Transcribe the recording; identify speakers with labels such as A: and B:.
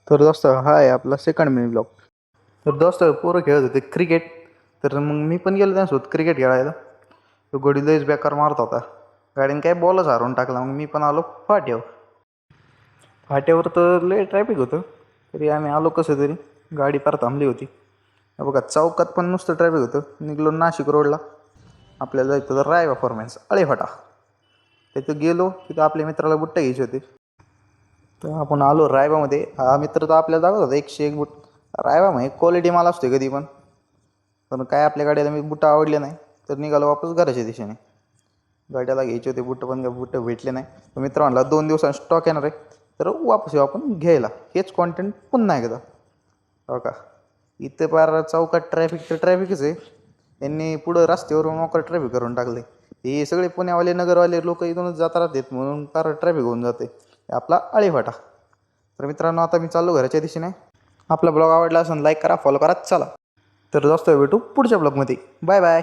A: तर दोस्त हा आहे आपला सेकंड मिनी ब्लॉग. तर दोस्त पोरं खेळत होते क्रिकेट. तर मग मी पण गेलो त्यांसोबत क्रिकेट खेळायला. तो गडी लयच बेकार मारत होता. गाडीने काय बॉलच हारून टाकला. मग मी पण आलो फाट्यावर. फाट्यावर तर लय ट्रॅफिक होतं. तरी आम्ही आलो कसं तरी. गाडी फार थांबली होती. बघा चौकात पण नुसतं ट्रॅफिक होतं. निघलो नाशिक रोडला. आपल्याला जायचं तर राय परफॉर्मन्स अळेफाटा. तिथं गेलो. तिथं आपल्या मित्राला बुट्टे घ्यायचे होते. तर आपण आलो रायबामध्ये. हा मित्र तर आपल्याला दाखवत होता 101 बुट. रायबा म्हणजे क्वालिटी माल असते कधी पण काय आपल्या गाडीला मी बुटं आवडले नाही. तर निघालो वापस घराच्या दिशेने. गाड्याला घ्यायचे होते बुटं पण बुटं भेटले नाही. तर मित्र म्हणला 2 दिवसांनी स्टॉक येणार आहे. तर वापस येऊ आपण घ्यायला. हेच कॉन्टेंट पुन्हा एकदा. हो का इथं पार चौकात ट्रॅफिक तर ट्रॅफिकच आहे. यांनी पुढं रस्त्यावरून मोकळं ट्रॅफिक करून टाकले. हे सगळे पुण्यावाले नगरवाले लोक इथूनच जात राहतात म्हणून फार ट्रॅफिक होऊन जाते. आपला अळीफाटा. तर मित्रांनो आता मी चाललो घराच्या दिशेने. आपला ब्लॉग आवडला असेल लाईक करा फॉलो करा चला. तर दोस्त भेटू पुढच्या ब्लॉगमध्ये. Bye bye.